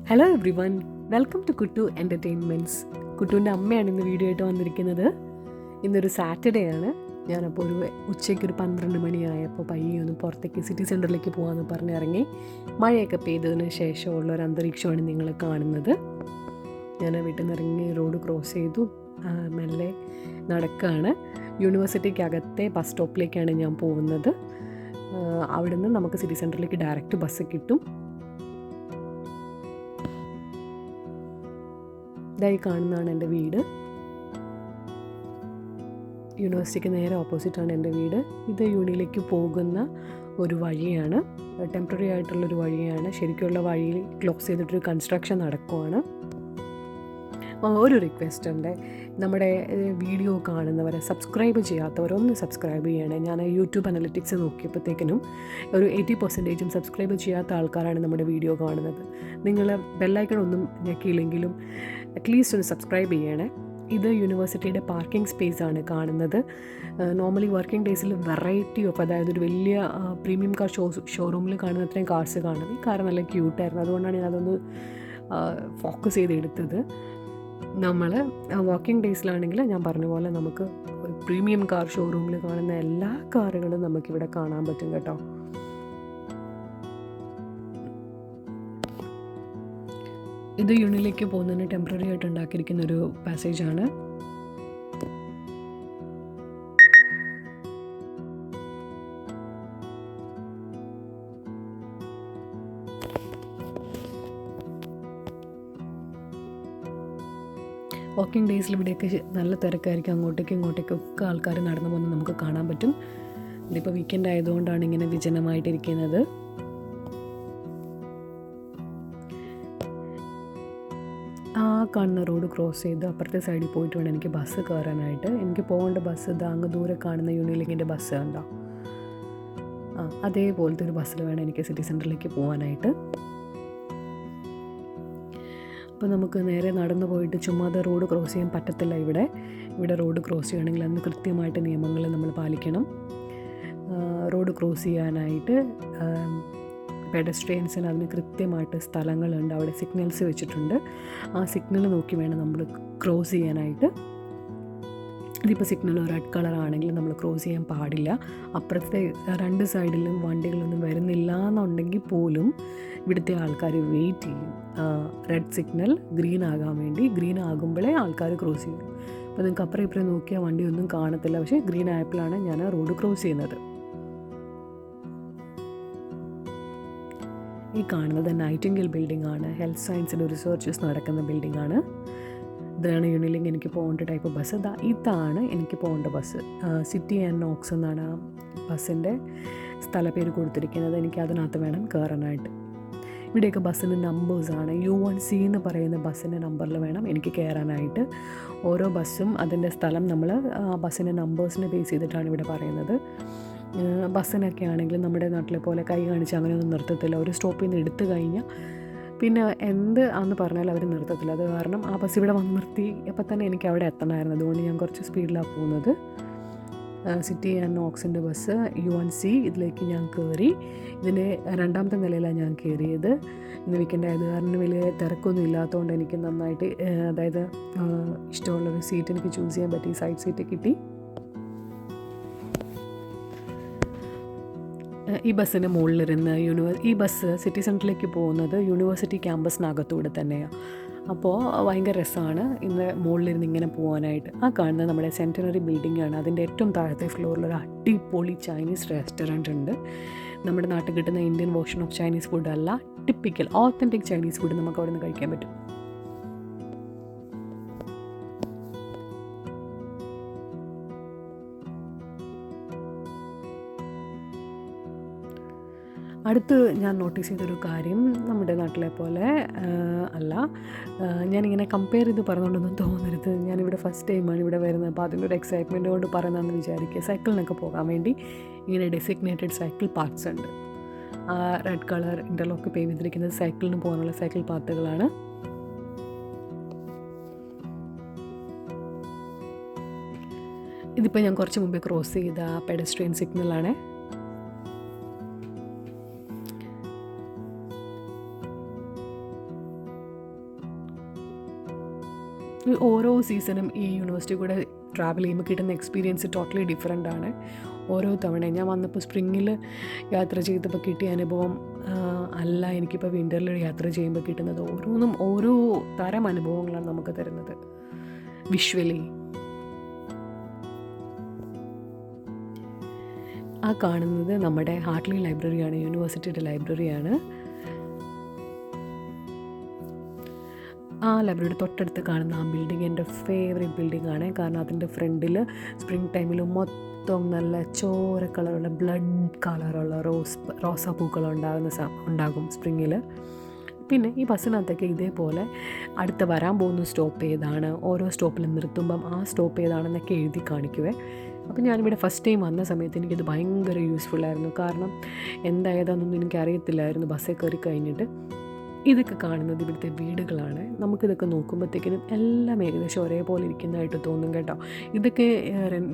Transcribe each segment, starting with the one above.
Hello everyone, welcome to Kuttu entertainments. കുട്ടുവിൻ്റെ അമ്മയാണ് ഇന്ന് വീഡിയോ ആയിട്ട് വന്നിരിക്കുന്നത്. ഇന്നൊരു സാറ്റർഡേ ആണ്. ഞാനപ്പോൾ ഉച്ചയ്ക്കൊരു 12 മണിയായപ്പോൾ പയ്യെ ഒന്ന് പുറത്തേക്ക് സിറ്റി സെൻറ്ററിലേക്ക് പോകാമെന്ന് പറഞ്ഞിറങ്ങി. മഴയൊക്കെ പെയ്തതിന് ശേഷമുള്ള ഒരു അന്തരീക്ഷമാണ് നിങ്ങൾ കാണുന്നത്. ഞാൻ വീട്ടിൽ നിന്ന് ഇറങ്ങി റോഡ് ക്രോസ് ചെയ്തു, മെല്ലെ നടക്കുകയാണ്. യൂണിവേഴ്സിറ്റിക്കകത്തെ ബസ് സ്റ്റോപ്പിലേക്കാണ് ഞാൻ പോകുന്നത്. അവിടുന്ന് നമുക്ക് സിറ്റി സെൻറ്ററിലേക്ക് ഡയറക്റ്റ് ബസ് കിട്ടും. ഇതായി കാണുന്നതാണ് എൻ്റെ വീട്. യൂണിവേഴ്സിറ്റിക്ക് നേരെ ഓപ്പോസിറ്റാണ് എൻ്റെ വീട്. ഇത് യൂണിയിലേക്ക് പോകുന്ന ഒരു വഴിയാണ്, ടെമ്പററി ആയിട്ടുള്ളൊരു വഴിയാണ്. ശരിക്കുള്ള വഴി ക്ലോസ് ചെയ്തിട്ടൊരു കൺസ്ട്രക്ഷൻ നടക്കുവാണ്. ഒരു റിക്വസ്റ്റ് ഉണ്ട്, നമ്മുടെ വീഡിയോ കാണുന്നവരെ സബ്സ്ക്രൈബ് ചെയ്യാത്തവരൊന്ന് സബ്സ്ക്രൈബ് ചെയ്യണേ. ഞാൻ യൂട്യൂബ് അനലിറ്റിക്സ് നോക്കിയപ്പോഴത്തേക്കിനും ഒരു 80% സബ്സ്ക്രൈബ് ചെയ്യാത്ത ആൾക്കാരാണ് നമ്മുടെ വീഡിയോ കാണുന്നത്. നിങ്ങൾ ബെല്ലൈക്കൺ ഒന്നും ഞെക്കിയില്ലെങ്കിലും അറ്റ്ലീസ്റ്റ് ഒന്ന് സബ്സ്ക്രൈബ് ചെയ്യണേ. ഇത് യൂണിവേഴ്സിറ്റിയുടെ പാർക്കിംഗ് സ്പേസ് ആണ് കാണുന്നത്. നോർമലി വർക്കിംഗ് ഡേയ്സിൽ വെറൈറ്റി ഓഫ്, അതായത് ഒരു വലിയ പ്രീമിയം കാർ ഷോറൂമിൽ കാണുന്ന അത്രയും കാർസ് കാണുന്നത്. ഈ കാർ നല്ല ക്യൂട്ടായിരുന്നു, അതുകൊണ്ടാണ് ഞാൻ അതൊന്ന് ഫോക്കസ് ചെയ്തെടുത്തത്. നമ്മൾ വർക്കിംഗ് ഡേയ്സിലാണെങ്കിൽ ഞാൻ പറഞ്ഞ പോലെ നമുക്ക് ഒരു പ്രീമിയം കാർ ഷോറൂമിൽ കാണുന്ന എല്ലാ കാറുകളും നമുക്കിവിടെ കാണാൻ പറ്റും കേട്ടോ. ഇത് യൂണിയിലേക്ക് പോകുന്നതിന് ടെമ്പററി ആയിട്ട് ഉണ്ടാക്കിയിരിക്കുന്ന ഒരു പാസേജാണ്. വാക്കിംഗ് ഡേയ്സിൽ ഇവിടെയൊക്കെ നല്ല തിരക്കായിരിക്കും. അങ്ങോട്ടേക്കും ഇങ്ങോട്ടേക്കും ഒക്കെ ആൾക്കാർ നടന്നു പോകുന്നത് നമുക്ക് കാണാൻ പറ്റും. ഇതിപ്പോൾ വീക്കെൻഡ് ആയതുകൊണ്ടാണ് ഇങ്ങനെ വിജനമായിട്ടിരിക്കുന്നത്. ആ കാണുന്ന റോഡ് ക്രോസ് ചെയ്ത് അപ്പുറത്തെ സൈഡിൽ പോയിട്ട് വേണം എനിക്ക് ബസ് കയറാനായിട്ട്. എനിക്ക് പോകേണ്ട ബസ് ഇത് അങ്ങ് ദൂരെ കാണുന്ന യൂണിലിങ്ങിൻ്റെ ബസ് കണ്ടോ, അതേപോലത്തെ ഒരു ബസ്സിൽ വേണം എനിക്ക് സിറ്റി സെൻറ്ററിലേക്ക് പോകാനായിട്ട്. അപ്പോൾ നമുക്ക് നേരെ നടന്നു പോയിട്ട് ചുമ്മാതെ റോഡ് ക്രോസ് ചെയ്യാൻ പറ്റത്തില്ല. ഇവിടെ റോഡ് ക്രോസ് ചെയ്യണമെങ്കിൽ അതിന് കൃത്യമായിട്ട് നിയമങ്ങൾ നമ്മൾ പാലിക്കണം. റോഡ് ക്രോസ് ചെയ്യാനായിട്ട് പെഡസ്ട്രിയൻസിന് അതിന് കൃത്യമായിട്ട് സ്ഥലങ്ങളുണ്ട്, അവിടെ സിഗ്നൽസ് വെച്ചിട്ടുണ്ട്. ആ സിഗ്നൽ നോക്കി വേണം നമ്മൾ ക്രോസ് ചെയ്യാനായിട്ട്. ഇതിപ്പോൾ സിഗ്നൽ റെഡ് കളറാണെങ്കിൽ നമ്മൾ ക്രോസ് ചെയ്യാൻ പാടില്ല. അപ്പുറത്തെ രണ്ട് സൈഡിലും വണ്ടികളൊന്നും വരുന്നില്ല എന്നുണ്ടെങ്കിൽ പോലും ഇവിടുത്തെ ആൾക്കാർ വെയിറ്റ് ചെയ്യും. റെഡ് സിഗ്നൽ ഗ്രീൻ ആകാൻ വേണ്ടി, ഗ്രീൻ ആകുമ്പോഴേ ആൾക്കാർ ക്രോസ് ചെയ്യും. അപ്പോൾ നിങ്ങൾക്ക് അപ്പുറം ഇപ്പുറം നോക്കിയാൽ വണ്ടിയൊന്നും കാണത്തില്ല. പക്ഷേ ഗ്രീൻ ആയപ്പോഴാണ് ഞാൻ റോഡ് ക്രോസ് ചെയ്യുന്നത്. ഈ കാണുന്നത് നൈറ്റിംഗേൽ ബിൽഡിംഗ് ആണ്. ഹെൽത്ത് സയൻസിൻ്റെ റിസർച്ചസ് നടക്കുന്ന ബിൽഡിംഗ് ആണ്. ഇതാണ് യൂണിലിംഗ് എനിക്ക് പോകേണ്ട ടൈപ്പ് ബസ്. ഇതാണ് എനിക്ക് പോകേണ്ട ബസ്. സിറ്റി ആൻഡ് നോക്സ് എന്നാണ് ആ ബസ്സിൻ്റെ സ്ഥലപ്പേര് കൊടുത്തിരിക്കുന്നത്. എനിക്ക് അതിനകത്ത് വേണം കയറാനായിട്ട്. ഇവിടെയൊക്കെ ബസ്സിന് നമ്പേഴ്സാണ്. U1C എന്ന് പറയുന്ന ബസ്സിൻ്റെ നമ്പറിൽ വേണം എനിക്ക് കയറാനായിട്ട്. ഓരോ ബസ്സും അതിൻ്റെ സ്ഥലം നമ്മൾ ബസ്സിൻ്റെ നമ്പേഴ്സിനെ ബേസ് ചെയ്തിട്ടാണ് ഇവിടെ പറയുന്നത്. ബസ്സിനൊക്കെ ആണെങ്കിൽ നമ്മുടെ നാട്ടിലെ പോലെ കൈ കാണിച്ച് അങ്ങനെയൊന്നും നിർത്തത്തില്ല. ഒരു സ്റ്റോപ്പിൽ നിന്ന് എടുത്തു കഴിഞ്ഞാൽ പിന്നെ എന്ത് ആണെന്ന് പറഞ്ഞാൽ അവർ നിർത്തത്തില്ല. അത് കാരണം ആ ബസ് ഇവിടെ വന്ന് നിർത്തി അപ്പോൾ തന്നെ എനിക്ക് അവിടെ എത്തണമായിരുന്നു. അതുകൊണ്ട് ഞാൻ കുറച്ച് സ്പീഡിലാണ് പോകുന്നത്. സിറ്റി ആൻഡ് നോക്സിൻ്റെ ബസ് U1C ഇതിലേക്ക് ഞാൻ കയറി. ഇതിൻ്റെ 2ാമത്തെ നിലയിലാണ് ഞാൻ കയറിയത്. ഇന്ന് വീക്കെൻഡ് ആയത് കാരണം വലിയ തിരക്കൊന്നും ഇല്ലാത്തതുകൊണ്ട് എനിക്ക് നന്നായിട്ട്, അതായത് ഇഷ്ടമുള്ളൊരു സീറ്റ് എനിക്ക് ചൂസ് ചെയ്യാൻ പറ്റി. സൈഡ് സീറ്റ് കിട്ടി. ഈ ബസ്സിൻ്റെ മുകളിലിരുന്ന് ഈ ബസ് സിറ്റി സെൻറ്ററിലേക്ക് പോകുന്നത് യൂണിവേഴ്സിറ്റി ക്യാമ്പസിനകത്തൂടെ തന്നെയാണ്. അപ്പോൾ ഭയങ്കര രസമാണ് ഇന്ന് മുകളിലിരുന്ന് ഇങ്ങനെ പോകാനായിട്ട്. ആ കാണുന്നത് നമ്മുടെ സെൻറ്റനറി ബിൽഡിംഗ് ആണ്. അതിൻ്റെ ഏറ്റവും താഴത്തെ ഫ്ലോറിലൊരു അടിപൊളി ചൈനീസ് റെസ്റ്റോറൻറ്റ് ഉണ്ട്. നമ്മുടെ നാട്ടിൽ കിട്ടുന്ന Indian version of Chinese food അല്ല, ടിപ്പിക്കൽ ഓത്തൻറ്റിക് ചൈനീസ് ഫുഡ് നമുക്ക് അവിടെ നിന്ന് കഴിക്കാൻ പറ്റും. അടുത്ത് ഞാൻ നോട്ടീസ് ചെയ്തൊരു കാര്യം, നമ്മുടെ നാട്ടിലെ പോലെ അല്ല. ഞാനിങ്ങനെ കമ്പയർ ചെയ്ത് പറഞ്ഞുകൊണ്ടൊന്നും തോന്നരുത്. ഞാനിവിടെ ഫസ്റ്റ് ടൈമാണ് ഇവിടെ വരുന്നത്. അപ്പോൾ അതിൻ്റെ ഒരു എക്സൈറ്റ്മെൻറ്റ് കൊണ്ട് പറയുന്നതെന്ന് വിചാരിക്കുക. സൈക്കിളിനൊക്കെ പോകാൻ വേണ്ടി ഇങ്ങനെ ഡെസിഗ്നേറ്റഡ് സൈക്കിൾ പാർക്സ് ഉണ്ട്. റെഡ് കളർ ഇൻ്റർലോക്ക് പേ ചെയ്തിരിക്കുന്നത് സൈക്കിളിന് പോകാനുള്ള സൈക്കിൾ പാത്തുകളാണ്. ഇതിപ്പോൾ ഞാൻ കുറച്ച് മുമ്പേ ക്രോസ് ചെയ്ത പെഡസ്ട്രിയൻ സിഗ്നലാണ്. ഓരോ സീസണും ഈ യൂണിവേഴ്സിറ്റി കൂടെ ട്രാവൽ ചെയ്യുമ്പോൾ കിട്ടുന്ന എക്സ്പീരിയൻസ് ടോട്ടലി ഡിഫറെൻ്റ് ആണ്. ഓരോ തവണയും ഞാൻ വന്നപ്പോൾ സ്പ്രിങ്ങിൽ യാത്ര ചെയ്തപ്പോൾ കിട്ടിയ അനുഭവം അല്ല എനിക്കിപ്പോൾ വിൻ്ററിൽ യാത്ര ചെയ്യുമ്പോൾ കിട്ടുന്നത്. ഓരോന്നും ഓരോ തരം അനുഭവങ്ങളാണ് നമുക്ക് തരുന്നത് വിഷ്വലി. ആ കാണുന്നത് നമ്മുടെ ഹാർട്ട്ലി ലൈബ്രറിയാണ്, യൂണിവേഴ്സിറ്റിയുടെ ലൈബ്രറിയാണ്. ആ ലൈബ്രറിയുടെ തൊട്ടടുത്ത് കാണുന്ന ആ ബിൽഡിംഗ് എൻ്റെ ഫേവറേറ്റ് ബിൽഡിംഗ് ആണ്. കാരണം അതിൻ്റെ ഫ്രണ്ടിൽ സ്പ്രിംഗ് ടൈമിൽ മൊത്തം നല്ല ചോര കളറുള്ള ബ്ലഡ് കളറുള്ള റോസാപ്പൂക്കൾ ഉണ്ടാകും സ്പ്രിങ്ങിൽ. പിന്നെ ഈ ബസ്സിനകത്തൊക്കെ ഇതേപോലെ അടുത്ത വരാൻ പോകുന്ന സ്റ്റോപ്പ് ഏതാണ്, ഓരോ സ്റ്റോപ്പിലും നിർത്തുമ്പം ആ സ്റ്റോപ്പ് ഏതാണെന്നൊക്കെ എഴുതി കാണിക്കുവേ. അപ്പോൾ ഞാനിവിടെ ഫസ്റ്റ് ടൈം വന്ന സമയത്ത് എനിക്കത് ഭയങ്കര യൂസ്ഫുള്ളായിരുന്നു. കാരണം എന്തായതാണെന്നൊന്നും എനിക്കറിയത്തില്ലായിരുന്നു ബസ്സിൽ കയറി കഴിഞ്ഞിട്ട്. ഇതൊക്കെ കാണുന്നത് ഇവിടുത്തെ വീടുകളാണ്. നമുക്കിതൊക്കെ നോക്കുമ്പോഴത്തേക്കിനും എല്ലാം ഏകദേശം ഒരേപോലെ ഇരിക്കുന്നതായിട്ട് തോന്നും കേട്ടോ. ഇതൊക്കെ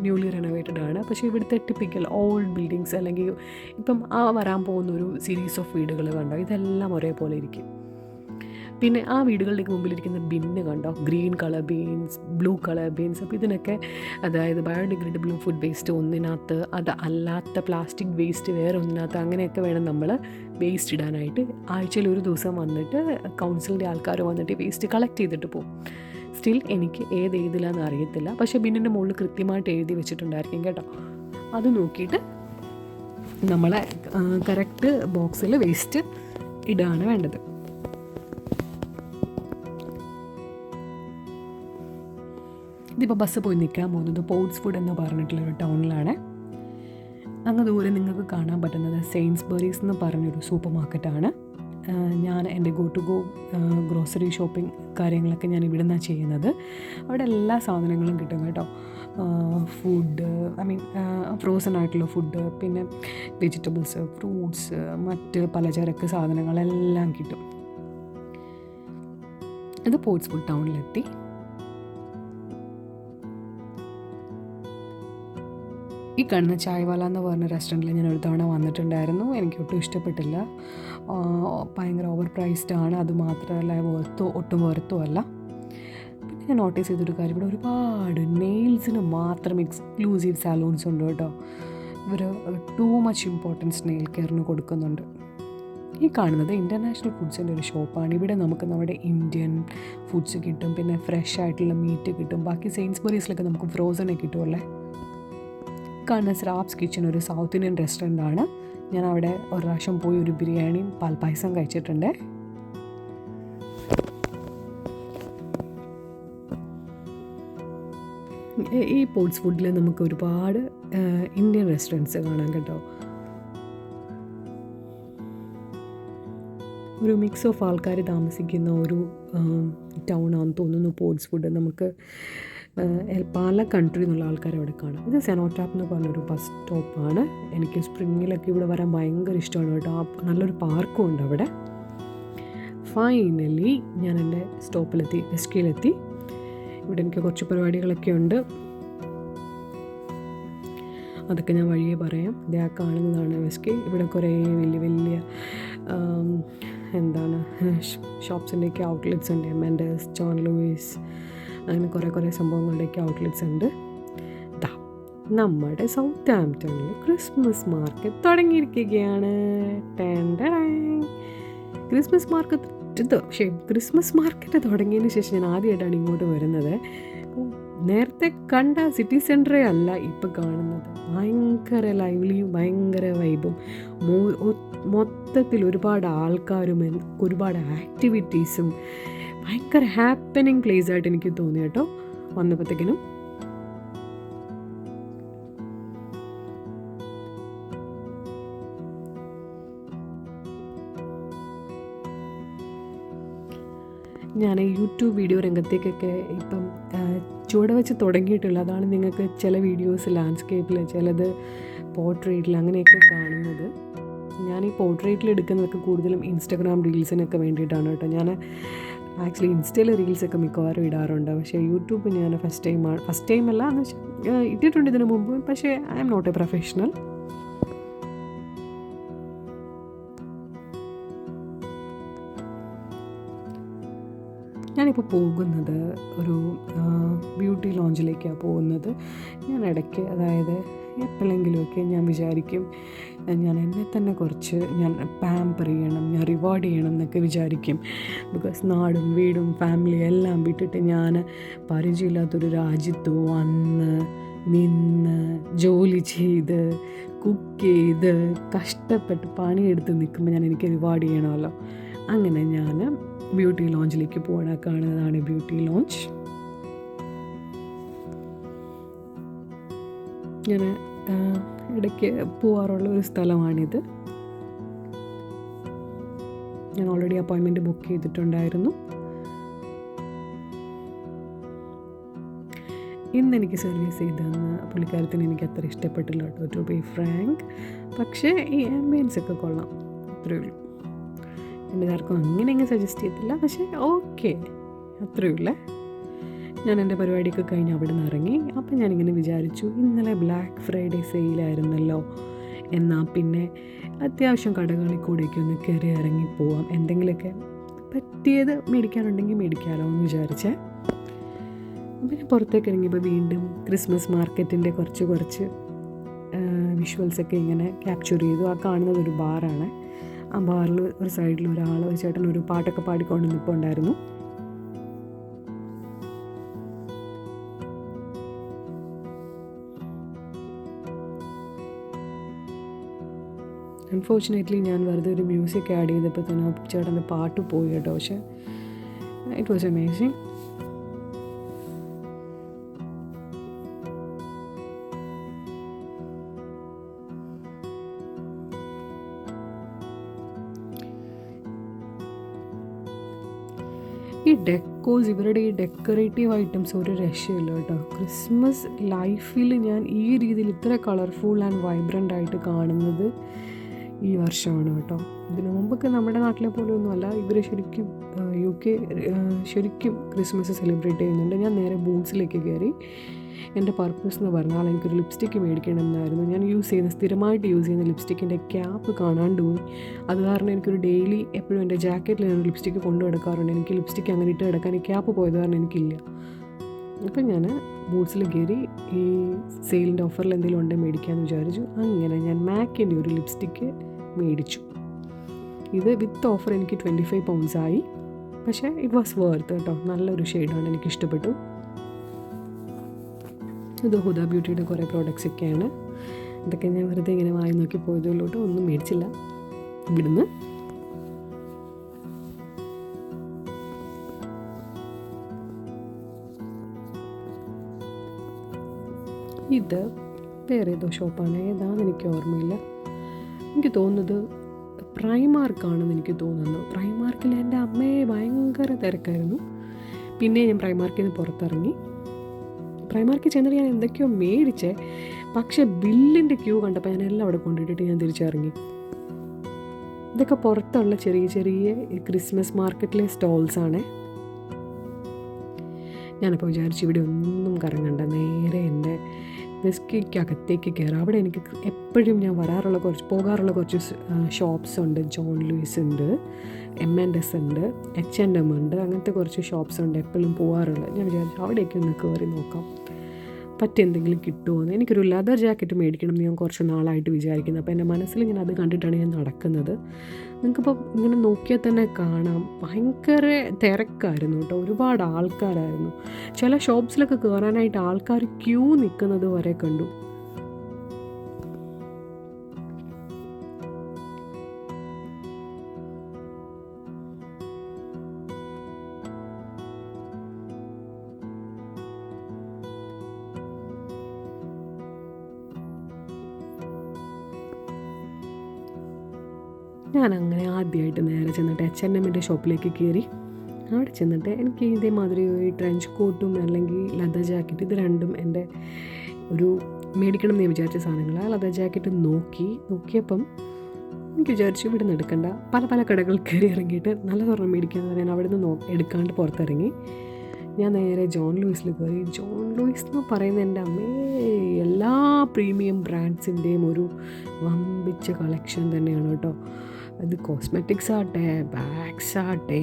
ന്യൂലി റെനോവേറ്റഡ് ആണ്. പക്ഷേ ഇവിടുത്തെ ടിപ്പിക്കൽ ഓൾഡ് ബിൽഡിങ്സ് അല്ലെങ്കിൽ ഇപ്പം വരാൻ പോകുന്നൊരു സീരീസ് ഓഫ് വീടുകൾ കണ്ടോ, ഇതെല്ലാം ഒരേപോലെ ഇരിക്കും. പിന്നെ ആ വീടുകളുടെ മുമ്പിലിരിക്കുന്ന ബിന്ന് കണ്ടോ, green colour beans, blue colour beans. അപ്പോൾ ഇതിനൊക്കെ അതായത് ബയോഡിഗ്രേഡബിൾ ഫുഡ് വേസ്റ്റ് ഒന്നിനകത്ത്, അത് അല്ലാത്ത പ്ലാസ്റ്റിക് വേസ്റ്റ് വേറെ ഒന്നിനകത്ത്, അങ്ങനെയൊക്കെ വേണം നമ്മൾ വേസ്റ്റ് ഇടാനായിട്ട്. ആഴ്ചയിൽ ഒരു ദിവസം വന്നിട്ട് കൗൺസിലിൻ്റെ ആൾക്കാർ വന്നിട്ട് വേസ്റ്റ് കളക്ട് ചെയ്തിട്ട് പോകും. സ്റ്റിൽ എനിക്ക് ഏതിലാന്ന് അറിയത്തില്ല, പക്ഷേ ബിന്നിൻ്റെ മുകളിൽ കൃത്യമായിട്ട് എഴുതി വെച്ചിട്ടുണ്ടായിരിക്കും കേട്ടോ. അത് നോക്കിയിട്ട് നമ്മളെ കറക്റ്റ് ബോക്സിൽ വേസ്റ്റ് ഇടുകയാണ് വേണ്ടത്. ഇതിപ്പോൾ ബസ് പോയി നിൽക്കാൻ പോകുന്നത് പോർട്സ്വുഡ് എന്ന് പറഞ്ഞിട്ടുള്ളൊരു ടൗണിലാണ്. അങ്ങ് ദൂരെ നിങ്ങൾക്ക് കാണാൻ പറ്റുന്നത് സെയിൻസ്ബറീസ് എന്ന് പറഞ്ഞൊരു സൂപ്പർ മാർക്കറ്റാണ്. ഞാൻ എൻ്റെ ഗോ ഗ്രോസറി ഷോപ്പിംഗ് കാര്യങ്ങളൊക്കെ ഞാൻ ഇവിടെ നിന്നാണ് ചെയ്യുന്നത്. അവിടെ എല്ലാ സാധനങ്ങളും കിട്ടും കേട്ടോ. ഫുഡ്, ഫ്രോസൺ ആയിട്ടുള്ള ഫുഡ്, പിന്നെ വെജിറ്റബിൾസ്, ഫ്രൂട്ട്സ്, മറ്റ് പലചരക്ക് സാധനങ്ങളെല്ലാം കിട്ടും. ഇത് പോർട്സ്വുഡ് ടൗണിലെത്തി. ഈ കാണുന്ന ചായവാല എന്ന് പറഞ്ഞ റെസ്റ്റോറൻറ്റിൽ ഞാൻ ഒരു തവണ വന്നിട്ടുണ്ടായിരുന്നു. എനിക്ക് ഒട്ടും ഇഷ്ടപ്പെട്ടില്ല. ഭയങ്കര ഓവർ പ്രൈസ്ഡ് ആണ്. അതുമാത്രമല്ല ഒട്ടും വെറുത്തും അല്ല. പിന്നെ ഞാൻ നോട്ടീസ് ചെയ്തൊരു കാര്യം, ഇവിടെ ഒരുപാട് നെയിൽസിന് മാത്രം എക്സ്ക്ലൂസീവ് സാലൂൺസ് ഉണ്ട് കേട്ടോ. ഇവർ ടൂ മച്ച് ഇമ്പോർട്ടൻസ് നെയിൽ കെയറിന് കൊടുക്കുന്നുണ്ട്. ഈ കാണുന്നത് ഇൻ്റർനാഷണൽ ഫുഡ്സിൻ്റെ ഒരു ഷോപ്പാണ്. ഇവിടെ നമുക്ക് നമ്മുടെ ഇന്ത്യൻ ഫുഡ്സ് കിട്ടും, പിന്നെ ഫ്രഷ് ആയിട്ടുള്ള മീറ്റ് കിട്ടും. ബാക്കി സെയിൻസ്ബറീസിലൊക്കെ നമുക്ക് ഫ്രോസണേ കിട്ടുമല്ലേ. കാണുന്ന സ്രാബ്സ് കിച്ചൺ ഒരു സൗത്ത് ഇന്ത്യൻ റെസ്റ്റോറൻ്റ് ആണ്. ഞാൻ അവിടെ ഒരു പ്രാവശ്യം പോയി ഒരു ബിരിയാണിയും പാൽപ്പായസം കഴിച്ചിട്ടുണ്ട്. ഈ പോർട്സ്വുഡിൽ നമുക്ക് ഒരുപാട് ഇന്ത്യൻ റെസ്റ്റോറൻറ്റ്സ് കാണാം കേട്ടോ. ഒരു മിക്സ് ഓഫ് ആൾക്കാർ താമസിക്കുന്ന ഒരു ടൗണാണെന്ന് തോന്നുന്നു പോർട്സ്വുഡ്. നമുക്ക് പല കൺട്രിയിൽ നിന്നുള്ള ആൾക്കാർ അവിടെ കാണാം. ഇത് സെനോടാപ്പ് എന്ന് പറഞ്ഞൊരു ബസ് സ്റ്റോപ്പാണ്. എനിക്ക് സ്പ്രിങ്ങിലൊക്കെ ഇവിടെ വരാൻ ഭയങ്കര ഇഷ്ടമാണ് കേട്ടോ. നല്ലൊരു പാർക്കും ഉണ്ട് അവിടെ. ഫൈനലി ഞാൻ എൻ്റെ സ്റ്റോപ്പിലെത്തി, വെസ്കിയിലെത്തി. ഇവിടെ എനിക്ക് കുറച്ച് പരിപാടികളൊക്കെ ഉണ്ട്, അതൊക്കെ ഞാൻ വഴിയേ പറയാം. ഇത് ആ കാണുന്നതാണ് വെസ്കി. ഇവിടെ കുറേ വലിയ വലിയ ഷോപ്സിൻ്റെയൊക്കെ ഔട്ട്ലെറ്റ്സ് ഉണ്ട്. എമൻഡസ്, ജോൺ ലൂയിസ്, അങ്ങനെ കുറേ സംഭവങ്ങളുടെയൊക്കെ ഔട്ട്ലെറ്റ്സ് ഉണ്ട്. നമ്മുടെ സൗത്ത് ആംപ്ടണിൽ ക്രിസ്മസ് മാർക്കറ്റ് തുടങ്ങിയിരിക്കുകയാണ്. ക്രിസ്മസ് മാർക്കറ്റ് തുടങ്ങിയതിന് ശേഷം ഞാൻ ആദ്യമായിട്ടാണ് ഇങ്ങോട്ട് വരുന്നത്. നേരത്തെ കണ്ട സിറ്റി സെൻറ്ററേ അല്ല ഇപ്പം കാണുന്നത്. ഭയങ്കര ലൈവ്ലിയും ഭയങ്കര വൈബും, മൊത്തത്തിൽ ഒരുപാട് ആൾക്കാരും ഒരുപാട് ആക്ടിവിറ്റീസും, ഭയങ്കര ഹാപ്പനിങ് പ്ലേസ് ആയിട്ട് എനിക്ക് തോന്നി കേട്ടോ വന്നപ്പോഴത്തേക്കിനും. ഞാൻ യൂട്യൂബ് വീഡിയോ രംഗത്തേക്കൊക്കെ ഇപ്പം ചുവടെ വെച്ച് തുടങ്ങിയിട്ടുള്ള, അതാണ് നിങ്ങൾക്ക് ചില വീഡിയോസ് ലാൻഡ്സ്കേപ്പിൽ, ചിലത് പോർട്രേറ്റിൽ അങ്ങനെയൊക്കെ കാണുന്നത്. ഞാൻ ഈ പോർട്രേറ്റിൽ എടുക്കുന്നതൊക്കെ കൂടുതലും ഇൻസ്റ്റാഗ്രാം റീൽസിനൊക്കെ വേണ്ടിയിട്ടാണ് കേട്ടോ. ഞാൻ ആക്ച്വലി ഇൻസ്റ്റയിൽ റീൽസൊക്കെ മിക്കവാറും ഇടാറുണ്ട്. പക്ഷേ യൂട്യൂബ് ഞാൻ ഫസ്റ്റ് ടൈം അല്ല എന്ന് വെച്ചാൽ ഇട്ടിട്ടുണ്ട് ഇതിനു മുമ്പ്. പക്ഷേ I am not a professional. ഞാനിപ്പോൾ പോകുന്നത് ഒരു ബ്യൂട്ടി ലോഞ്ചിലേക്കാണ് പോകുന്നത്. ഞാൻ ഇടയ്ക്ക്, അതായത് എപ്പോഴെങ്കിലുമൊക്കെ ഞാൻ വിചാരിക്കും ഞാൻ എന്നെ തന്നെ കുറച്ച് പാമ്പർ ചെയ്യണം, ഞാൻ റിവാർഡ് ചെയ്യണം എന്നൊക്കെ വിചാരിക്കും. ബിക്കോസ് നാടും വീടും ഫാമിലി എല്ലാം വിട്ടിട്ട് ഞാൻ പരിചയമില്ലാത്തൊരു രാജ്യത്ത് വന്ന് നിന്ന് ജോലി ചെയ്ത് കുക്ക് ചെയ്ത് കഷ്ടപ്പെട്ട് പണിയെടുത്ത് നിൽക്കുമ്പോൾ എനിക്ക് റിവാർഡ് ചെയ്യണമല്ലോ. അങ്ങനെ ഞാൻ ബ്യൂട്ടി ലോഞ്ചിലേക്ക് പോകാൻ കാണുന്നതാണ് ബ്യൂട്ടി ലോഞ്ച്. ഞാൻ ഇടയ്ക്ക് പോകാറുള്ള ഒരു സ്ഥലമാണിത്. ഞാൻ ഓൾറെഡി അപ്പോയിൻമെൻറ്റ് ബുക്ക് ചെയ്തിട്ടുണ്ടായിരുന്നു. ഇന്ന് എനിക്ക് സർവീസ് ചെയ്തെന്ന് പുള്ളിക്കാരത്തിന് എനിക്ക് അത്ര ഇഷ്ടപ്പെട്ടില്ല കേട്ടോ, ടു ബി ഫ്രാങ്ക്. പക്ഷേ ഈ ആംബിയൻസ് ഒക്കെ കൊള്ളാം, അത്രയേ ഉള്ളൂ. എൻ്റെ ആർക്കും അങ്ങനെ സജസ്റ്റ് ചെയ്തില്ല, പക്ഷേ ഓക്കെ, അത്രയേ ഉള്ളേ. ഞാൻ എൻ്റെ പരിപാടിയൊക്കെ കഴിഞ്ഞ് അവിടെ നിന്ന് ഇറങ്ങി. അപ്പം ഞാനിങ്ങനെ വിചാരിച്ചു, ഇന്നലെ ബ്ലാക്ക് ഫ്രൈഡേ സെയിലായിരുന്നല്ലോ, എന്നാൽ പിന്നെ അത്യാവശ്യം കടകളിൽ കൂടെയൊക്കെ ഒന്ന് കയറി ഇറങ്ങി പോവാം, എന്തെങ്കിലുമൊക്കെ പറ്റിയത് മേടിക്കാനുണ്ടെങ്കിൽ മേടിക്കാമല്ലോ എന്ന് വിചാരിച്ചേ. പിന്നെ പുറത്തേക്ക് ഇറങ്ങിയപ്പോൾ വീണ്ടും ക്രിസ്മസ് മാർക്കറ്റിൻ്റെ കുറച്ച് വിഷ്വൽസൊക്കെ ഇങ്ങനെ ക്യാപ്ചർ ചെയ്തു. ആ കാണുന്നത് ഒരു ബാറാണ്. ആ ബാറിൽ ഒരു സൈഡിൽ ഒരു ചേട്ടൻ ഒരു പാട്ടൊക്കെ പാടിക്കൊണ്ട് നിൽപ്പുണ്ടായിരുന്നു. അൺഫോർച്ചുനേറ്റ്ലി ഞാൻ വെറുതെ ഒരു മ്യൂസിക് ആഡ് ചെയ്തപ്പോൾ തന്നെ ആ ചേട്ടൻ്റെ പാട്ട് പോയി കേട്ടോ. പക്ഷേ ഇറ്റ് വാസ് അമേസിങ്. ഈ ഡെക്കോസ്, ഇവരുടെ ഈ ഡെക്കറേറ്റീവ് ഐറ്റംസ് ഒരു രക്ഷയില്ല കേട്ടോ. ക്രിസ്മസ് ലൈഫിൽ ഞാൻ ഈ രീതിയിൽ ഇത്ര കളർഫുൾ ആൻഡ് വൈബ്രൻ്റ് ആയിട്ട് കാണുന്നത് ഈ വർഷമാണ് കേട്ടോ. ഇതിനു മുമ്പൊക്കെ നമ്മുടെ നാട്ടിലെ പോലെ ഒന്നുമല്ല, ഇവർ ശരിക്കും UK ശരിക്കും ക്രിസ്മസ് സെലിബ്രേറ്റ് ചെയ്യുന്നുണ്ട്. ഞാൻ നേരെ ബൂട്ട്സിലേക്ക് കയറി. എൻ്റെ പർപ്പസ് എന്ന് പറഞ്ഞാൽ എനിക്കൊരു ലിപ്സ്റ്റിക്ക് മേടിക്കണമെന്നായിരുന്നു. ഞാൻ സ്ഥിരമായിട്ട് യൂസ് ചെയ്യുന്ന ലിപ്സ്റ്റിക്കിൻ്റെ ക്യാപ്പ് കാണാണ്ട് പോയി. അത് കാരണം എനിക്കൊരു ഡെയിലി എപ്പോഴും എൻ്റെ ജാക്കറ്റിൽ ഞാൻ ലിപ്സ്റ്റിക്ക് കൊണ്ടു കിടക്കാറുണ്ട്. എനിക്ക് ലിപ്സ്റ്റിക്ക് അങ്ങനെ ഇട്ട് കിടക്കാൻ ഈ ക്യാപ്പ് പോയത് കാരണം എനിക്കില്ല. അപ്പം ഞാൻ ബൂട്ട്സിൽ കയറി ഈ സെയിലിൻ്റെ ഓഫറിൽ എന്തെങ്കിലും ഉണ്ടെങ്കിൽ മേടിക്കാമെന്ന് വിചാരിച്ചു. അങ്ങനെ ഞാൻ മാക്കിൻ്റെ ഒരു ലിപ്സ്റ്റിക്ക് മേടിച്ചു. ഇത് വിത്ത് ഓഫർ എനിക്ക് 25 pounds ആയി. പക്ഷേ ഇറ്റ് വാസ് വർത്ത് കേട്ടോ. നല്ലൊരു ഷെയ്ഡാണ്, എനിക്കിഷ്ടപ്പെട്ടു. ഇത് ഹുദ ബ്യൂട്ടിയുടെ കുറേ പ്രോഡക്റ്റ്സ് ഒക്കെയാണ്. ഇതൊക്കെ ഞാൻ വെറുതെ ഇങ്ങനെ വായി നോക്കി പോയതിലോട്ട് ഒന്നും മേടിച്ചില്ല. ഇവിടുന്ന് ഇത് വേറെ ഏതോ ഷോപ്പാണ്, ഏതാണെന്ന് എനിക്ക് ഓർമ്മയില്ല. എനിക്ക് തോന്നുന്നത് പ്രൈമാർക്കാണെന്ന് എനിക്ക് തോന്നുന്നു. പ്രൈമാർക്കിൽ എൻ്റെ അമ്മയെ ഭയങ്കര തിരക്കായിരുന്നു. പിന്നെ ഞാൻ പ്രൈമാർക്കിൽ നിന്ന് പുറത്തിറങ്ങി. പ്രൈമാർക്കിൽ ചെന്നിട്ട് ഞാൻ എന്തൊക്കെയോ മേടിച്ചേ, പക്ഷേ ബില്ലിൻ്റെ ക്യൂ കണ്ടപ്പോൾ ഞാൻ എല്ലാം അവിടെ കൊണ്ടിട്ടിട്ട് ഞാൻ തിരിച്ചിറങ്ങി. ഇതൊക്കെ പുറത്തുള്ള ചെറിയ ചെറിയ ക്രിസ്മസ് മാർക്കറ്റിലെ സ്റ്റോൾസാണ്. ഞാനപ്പോൾ വിചാരിച്ചു ഇവിടെ ഒന്നും കറങ്ങണ്ട, നേരെ എൻ്റെ വെസ്കിക്കകത്തേക്ക് കയറാം. അവിടെ എനിക്ക് എപ്പോഴും ഞാൻ പോകാറുള്ള കുറച്ച് ഷോപ്സ് ഉണ്ട്. ജോൺ ലൂയിസ് ഉണ്ട്, M&S ഉണ്ട്, H&M ഉണ്ട്, അങ്ങനത്തെ കുറച്ച് ഷോപ്സ് ഉണ്ട് എപ്പോഴും പോകാറുള്ളത്. ഞാൻ വിചാരിച്ചു അവിടേക്ക് ഒന്ന് കയറി നോക്കാം, എന്തെങ്കിലും കിട്ടുമോ എന്ന്. എനിക്കൊരു ലെതർ ജാക്കറ്റ് മേടിക്കണം എന്ന് ഞാൻ കുറച്ച് നാളായിട്ട് വിചാരിക്കുന്നത്. അപ്പോൾ എൻ്റെ മനസ്സിൽ ഇങ്ങനെ അത് കണ്ടിട്ടാണ് ഞാൻ നടക്കുന്നത്. നിങ്ങൾക്കിപ്പോൾ ഇങ്ങനെ നോക്കിയാൽ തന്നെ കാണാം, ഭയങ്കര തിരക്കായിരുന്നു കേട്ടോ. ഒരുപാട് ആൾക്കാരായിരുന്നു. ചില ഷോപ്സിലൊക്കെ കയറാനായിട്ട് ആൾക്കാർ ക്യൂ നിൽക്കുന്നത് വരെ കണ്ടു. ഞാൻ അങ്ങനെ ആദ്യമായിട്ട് നേരെ ചെന്നിട്ട് H&Mൻ്റെ ഷോപ്പിലേക്ക് കയറി. അവിടെ ചെന്നിട്ട് എനിക്ക് ഇതേമാതിരി ഒരു ട്രെഞ്ച് കോട്ടും അല്ലെങ്കിൽ ലെതർ ജാക്കറ്റ്, ഇത് രണ്ടും എൻ്റെ ഒരു മേടിക്കണം എന്ന് വിചാരിച്ച സാധനങ്ങളാണ്. ലെതർ ജാക്കറ്റ് നോക്കിയപ്പം എനിക്ക് വിചാരിച്ചു ഇവിടെ നിന്ന് എടുക്കണ്ട, പല കടകൾ കയറി ഇറങ്ങിയിട്ട് നല്ല സ്വർണ്ണം മേടിക്കാമെന്ന് പറയാൻ അവിടെ നിന്ന് എടുക്കാണ്ട് പുറത്തിറങ്ങി. ഞാൻ നേരെ ജോൺ ലൂയിസിൽ കയറി. ജോൺ ലൂയിസ് എന്ന് പറയുന്ന എൻ്റെ അമ്മേ എല്ലാ പ്രീമിയം ബ്രാൻഡ്സിൻ്റെയും ഒരു വമ്പിച്ച കളക്ഷൻ തന്നെയാണ് കേട്ടോ. അത് കോസ്മെറ്റിക്സ് ആവട്ടെ, ബാഗ്സ് ആവട്ടെ,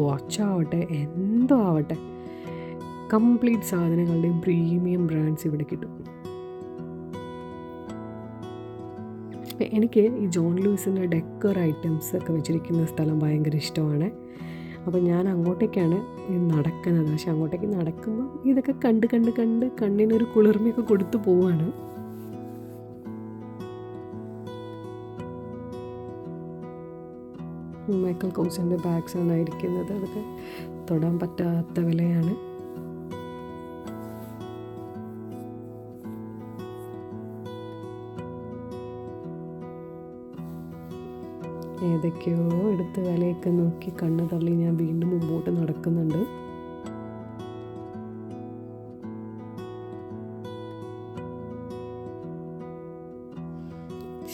വാച്ച് ആവട്ടെ, എന്തോ ആവട്ടെ, കംപ്ലീറ്റ് സാധനങ്ങളുടെയും പ്രീമിയം ബ്രാൻഡ്സ് ഇവിടെ കിട്ടും. എനിക്ക് ഈ ജോൺ ലൂയിസിൻ്റെ ഡെക്കർ ഐറ്റംസ് ഒക്കെ വെച്ചിരിക്കുന്ന സ്ഥലം ഭയങ്കര ഇഷ്ടമാണ്. അപ്പോൾ ഞാൻ അങ്ങോട്ടേക്കാണ് നടക്കുന്നത്. പക്ഷെ അങ്ങോട്ടേക്ക് നടക്കുമ്പോൾ ഇതൊക്കെ കണ്ട് കണ്ട് കണ്ട് കണ്ണിനൊരു കുളിർമയൊക്കെ കൊടുത്തു പോവാണ്. മൈക്കൽ കോഴ്സിൻ്റെ ബാഗ്സാണ് ഇരിക്കുന്നത്. അതൊക്കെ തൊടാൻ പറ്റാത്ത വിലയാണ്. ഏതൊക്കെയോ എടുത്ത് വിലയൊക്കെ നോക്കി കണ്ണ് തള്ളി ഞാൻ വീണ്ടും മുമ്പോട്ട് നടക്കുന്നുണ്ട്.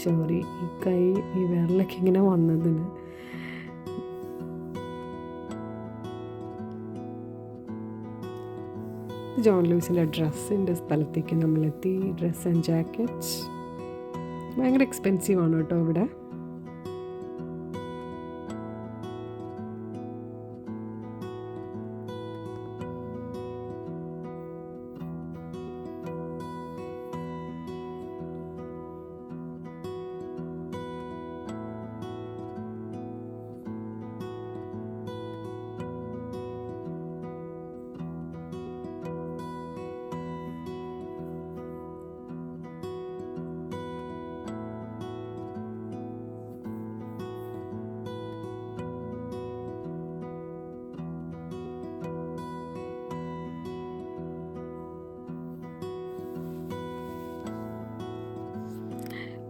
സോറി, ഈ വിരലൊക്കെ ഇങ്ങനെ വന്നതിന്. ജോൺ ലൂയിസിൻ്റെ ഡ്രസ്സിൻ്റെ സ്ഥലത്തേക്ക് നമ്മളെത്തി. ഡ്രസ്സ് ആൻഡ് ജാക്കറ്റ്സ് ഭയങ്കര എക്സ്പെൻസീവ് ആണ് കേട്ടോ ഇവിടെ.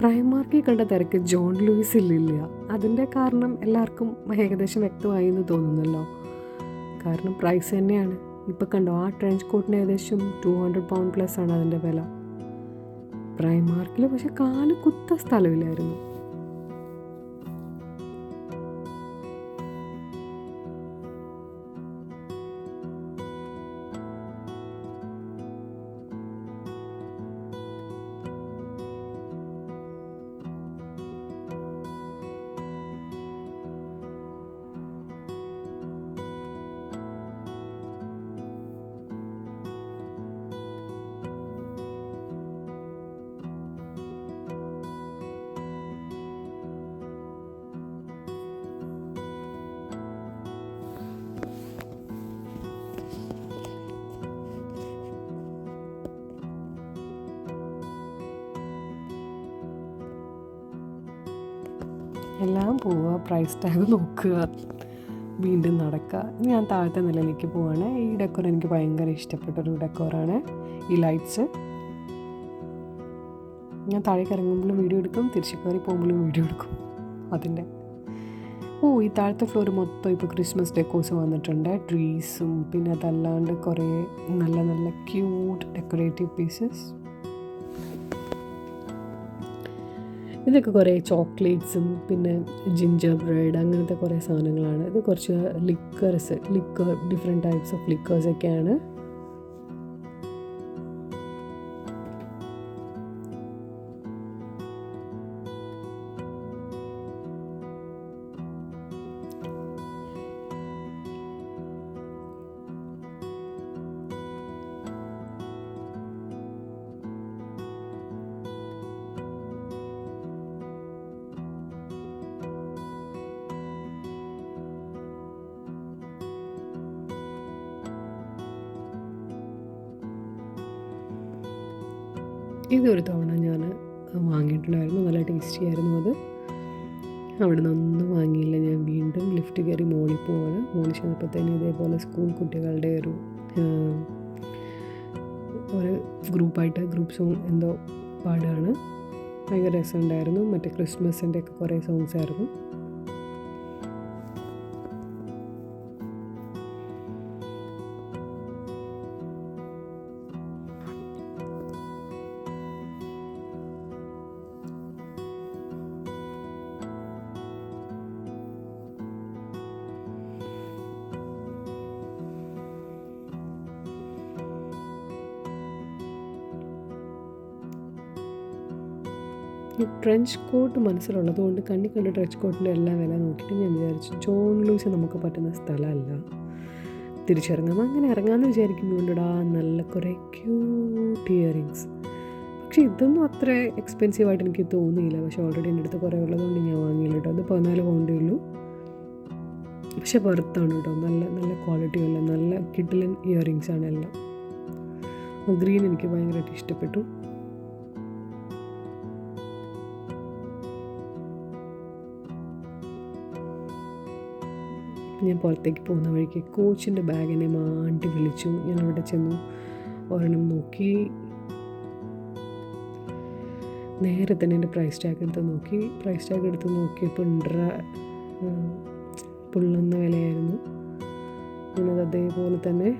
പ്രൈമാർക്കിൽ കണ്ട തിരക്ക് ജോൺ ലൂയിസിലില്ല. അതിൻ്റെ കാരണം എല്ലാവർക്കും ഏകദേശം വ്യക്തമായി എന്ന് തോന്നുന്നല്ലോ. കാരണം പ്രൈസ് തന്നെയാണ്. ഇപ്പോൾ കണ്ടോ, ആ ട്രെഞ്ച് കോട്ടിന് ഏകദേശം £200 ആണ് അതിൻ്റെ വില. പ്രൈമാർക്കിൽ പക്ഷെ കാല് കുത്ത സ്ഥലമില്ലായിരുന്നു. എല്ലാം പോവുക, പ്രൈസ് ടാഗ് നോക്കുക, വീണ്ടും നടക്കുക. ഞാൻ താഴത്തെ നിലയിലേക്ക് പോവാണ്. ഈ ഡെക്കോർ എനിക്ക് ഭയങ്കര ഇഷ്ടപ്പെട്ടൊരു ഡെക്കോറാണ്. ഈ ലൈറ്റ്സ് ഞാൻ താഴേക്ക് ഇറങ്ങുമ്പോഴും വീഡിയോ എടുക്കും, തിരിച്ച് കയറി പോകുമ്പോഴും വീഡിയോ എടുക്കും അതിൻ്റെ. ഈ താഴത്തെ ഫ്ലോർ മൊത്തം ഇപ്പോൾ ക്രിസ്മസ് ഡെക്കോസ് വന്നിട്ടുണ്ട്. ട്രീസും പിന്നെ അതല്ലാണ്ട് കുറേ നല്ല നല്ല ക്യൂട്ട് ഡെക്കറേറ്റീവ് പീസസ്. ഇതൊക്കെ കുറേ ചോക്ലേറ്റ്സും പിന്നെ ജിഞ്ചർ ബ്രെഡ് അങ്ങനത്തെ കുറേ സാധനങ്ങളാണ്. ഇത് കുറച്ച് ലിക്കർ ഡിഫറെൻറ്റ് ടൈപ്സ് ഓഫ് ലിക്കേഴ്സൊക്കെയാണ്. ഇതൊരു തവണ ഞാൻ വാങ്ങിയിട്ടുണ്ടായിരുന്നു. നല്ല ടേസ്റ്റി ആയിരുന്നു അത്. അവിടെ നിന്നൊന്നും വാങ്ങിയില്ല. ഞാൻ വീണ്ടും ലിഫ്റ്റ് കയറി മോളിൽ പോവാണ്. മോളിൽ ചെന്നപ്പോഴത്തേന് ഇതേപോലെ സ്കൂൾ കുട്ടികളുടെ ഒരു ഗ്രൂപ്പ് സോങ് എന്തോ പാടുകയാണ്. ഭയങ്കര രസമുണ്ടായിരുന്നു. മറ്റേ ക്രിസ്മസിൻ്റെ ഒക്കെ കുറേ സോങ്സ് ആയിരുന്നു. ഈ ട്രെഞ്ച് കോട്ട് മനസ്സിലുള്ളത് കൊണ്ട് കണ്ണി കണ്ട ട്രെഞ്ച് കോട്ടിൻ്റെ എല്ലാ വില നോക്കിയിട്ട് ഞാൻ വിചാരിച്ചു ജോൺ ലൂയിസ് നമുക്ക് പറ്റുന്ന സ്ഥലമല്ല, തിരിച്ചിറങ്ങാം. അങ്ങനെ ഇറങ്ങാമെന്ന് വിചാരിക്കുന്നുണ്ടടാ നല്ല കുറേ ക്യൂട്ട് ഇയറിങ്സ്. പക്ഷേ ഇതൊന്നും അത്ര എക്സ്പെൻസീവായിട്ട് എനിക്ക് തോന്നിയില്ല. പക്ഷേ ഓൾറെഡി എൻ്റെ അടുത്ത് കുറേ ഉള്ളതുകൊണ്ട് ഞാൻ വാങ്ങിയില്ല കേട്ടോ. അത് 14 പൗണ്ടേ ഉള്ളൂ. പക്ഷെ വർത്താണ് കേട്ടോ. നല്ല നല്ല ക്വാളിറ്റിയുള്ള നല്ല കിഡിലൻ ഇയറിങ്സ് ആണ് എല്ലാം. ഗ്രീൻ എനിക്ക് ഭയങ്കരമായിട്ട് ഇഷ്ടപ്പെട്ടു. ഞാൻ പുറത്തേക്ക് പോകുന്ന വഴിക്ക് കോച്ചിൻ്റെ ബാഗിനെ മാണ്ടി വിളിച്ചു. ഞാൻ അവിടെ ചെന്നു, ഒരെണ്ണം നോക്കി. നേരെ തന്നെ എൻ്റെ പ്രൈസ് ടാഗ് എടുത്ത് നോക്കി. പ്രൈസ് ടാഗ് എടുത്ത് നോക്കിയപ്പോൾ പുള്ളുന്ന വിലയായിരുന്നു. ഞാനത് അതേപോലെ തന്നെ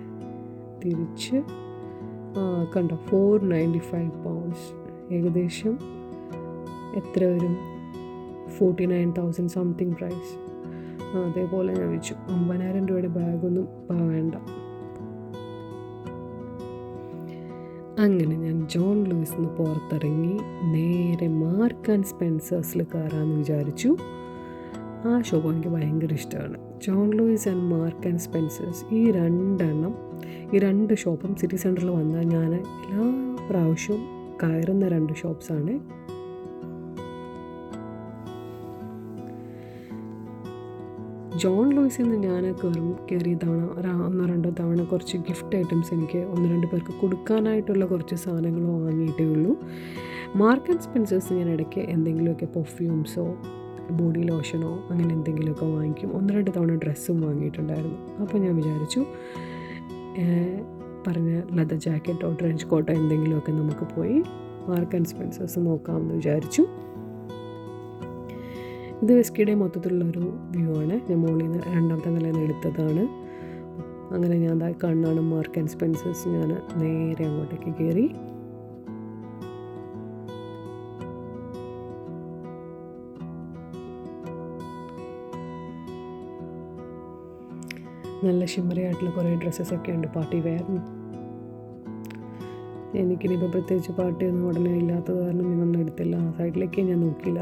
തിരിച്ച് കണ്ടോ 495 പൗണ്ട്സ്, ഏകദേശം എത്ര വരും, 49,000 സംതിങ് പ്രൈസ്. അതേപോലെ ഞാൻ വെച്ചു 50,000 രൂപയുടെ ബാഗൊന്നും വേണ്ട. അങ്ങനെ ഞാൻ ജോൺ ലൂയിസിൽ നിന്ന് പുറത്തിറങ്ങി നേരെ മാർക്ക് ആൻഡ് സ്പെൻസേഴ്സിൽ കയറാമെന്ന് വിചാരിച്ചു. ആ ഷോപ്പ് എനിക്ക് ഭയങ്കര ഇഷ്ടമാണ്. John Lewis and Mark and Spencer's, ഈ രണ്ട് ഷോപ്പും സിറ്റി സെൻറ്ററിൽ വന്നാൽ ഞാൻ എല്ലാ പ്രാവശ്യവും കയറുന്ന 2 ഷോപ്സാണ്. ജോൺ ലൂയിസിൽ നിന്ന് ഞാൻ കയറിയ തവണ 1-2 തവണ കുറച്ച് ഗിഫ്റ്റ് ഐറ്റംസ് എനിക്ക് 1-2 പേർക്ക് കൊടുക്കാനായിട്ടുള്ള കുറച്ച് സാധനങ്ങൾ വാങ്ങിയിട്ടേ ഉള്ളൂ. മാർക്ക് ആൻഡ് സ്പെൻസേഴ്സ് ഞാൻ ഇടയ്ക്ക് എന്തെങ്കിലുമൊക്കെ പെർഫ്യൂംസോ ബോഡി ലോഷനോ അങ്ങനെ എന്തെങ്കിലുമൊക്കെ വാങ്ങിക്കും. 1-2 തവണ ഡ്രസ്സും വാങ്ങിയിട്ടുണ്ടായിരുന്നു. അപ്പോൾ ഞാൻ വിചാരിച്ചു പറഞ്ഞ ലെതർ ജാക്കറ്റോ ട്രെഞ്ച് കോട്ടോ എന്തെങ്കിലുമൊക്കെ നമുക്ക് പോയി മാർക്ക് ആൻഡ് സ്പെൻസേഴ്സ് നോക്കാമെന്ന് വിചാരിച്ചു. ഇത് വെസ്കിയുടെ മൊത്തത്തിലുള്ളൊരു വ്യൂ ആണ്. ഞാൻ മുകളിൽ നിന്ന് 2ാമത്തെ നിലയിൽ നിന്ന് എടുത്തതാണ്. അങ്ങനെ ഞാൻ കാണാണ് മാർക്ക് ആൻഡ് സ്പെൻസേഴ്സ്. ഞാൻ നേരെ അങ്ങോട്ടേക്ക് കയറി. നല്ല ഷിമ്മറി ആയിട്ടുള്ള കുറേ ഡ്രസ്സസൊക്കെ ഉണ്ട്, പാർട്ടി വെയർ. എനിക്കിനിപ്പോൾ പ്രത്യേകിച്ച് പാർട്ടിയൊന്നും ഉടനെ ഇല്ലാത്തത് കാരണം ഞാനൊന്നും എടുത്തില്ല. ആ സൈഡിലേക്ക് ഞാൻ നോക്കിയില്ല.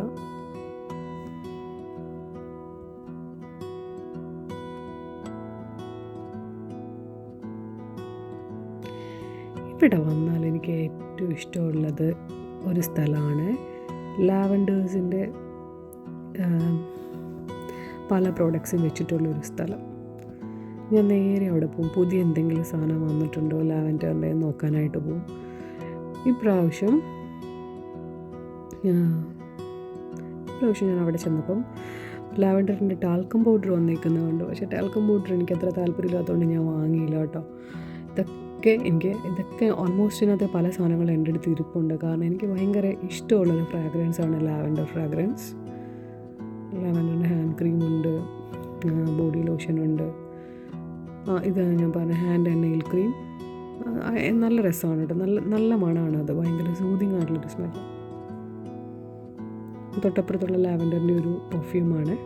ഇവിടെ വന്നാൽ എനിക്ക് ഏറ്റവും ഇഷ്ടമുള്ളത് ഒരു സ്ഥലമാണ് ലാവൻഡേഴ്സിൻ്റെ പല പ്രോഡക്ട്സും വെച്ചിട്ടുള്ളൊരു സ്ഥലം. ഞാൻ നേരെ അവിടെ പോകും. പുതിയ എന്തെങ്കിലും സാധനം വന്നിട്ടുണ്ടോ ലാവൻഡറിൻ്റെ നോക്കാനായിട്ട് പോകും. ഇപ്രാവശ്യം ഞാൻ അവിടെ ചെന്നപ്പം ലാവൻഡറിൻ്റെ ടാൽക്കം പൗഡർ വന്നേക്കുന്നതുകൊണ്ട്, പക്ഷേ ടാൽക്കം പൗഡർ എനിക്ക് അത്ര താല്പര്യമില്ലാത്തതുകൊണ്ട് ഞാൻ വാങ്ങിയില്ല കേട്ടോ. ഇതൊക്കെ ഓൾമോസ്റ്റ് ഇതിനകത്ത് പല സാധനങ്ങളും എൻ്റെ അടുത്ത് ഇരിപ്പുണ്ട്. കാരണം എനിക്ക് ഭയങ്കര ഇഷ്ടമുള്ളൊരു ഫ്രാഗ്രൻസാണ് ലാവൻഡർ ഫ്രാഗ്രൻസ്. ലാവൻഡറിൻ്റെ ഹാൻഡ് ക്രീമുണ്ട്, ബോഡി ലോഷനുണ്ട്. ഇത് ഞാൻ പറഞ്ഞ ഹാൻഡ് ആൻഡ് നെയിൽ ക്രീം നല്ല രസമാണ് കേട്ടോ. നല്ല മണമാണ് അത്. ഭയങ്കര സൂതിങ് ആയിട്ടുള്ളൊരു സ്മെല്ല്. തൊട്ടപ്പുറത്തുള്ള ലാവൻഡറിൻ്റെ ഒരു പെർഫ്യൂമാണ്.